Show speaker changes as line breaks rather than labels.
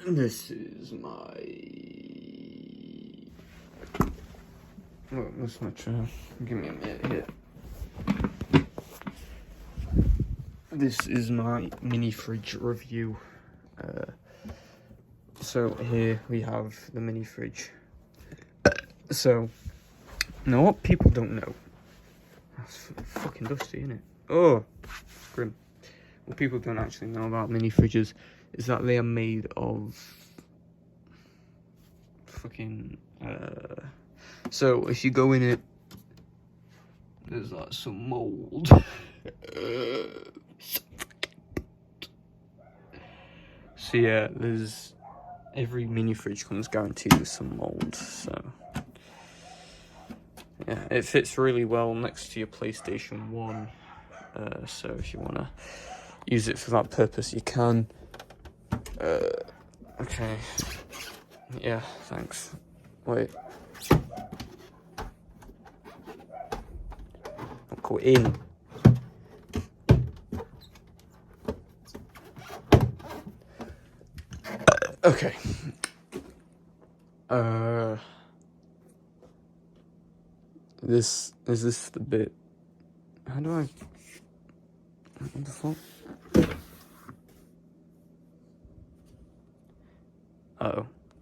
This is my... Oh, that's my chair. Give me a minute here. This is my mini fridge review. So here we have the mini fridge. So, now what people don't know, that's fucking dusty, isn't it? Oh, grim. What people don't actually know about mini fridges is that they are made of fucking, so if you go in it, there's like some mold. So yeah, there's, every mini fridge comes guaranteed with some mold, so yeah, it fits really well next to your PlayStation 1, so if you want to use it for that purpose, you can. Okay, yeah, thanks. Wait. I'll go in. Okay. This is the bit. How do I? What the fuck? Uh oh.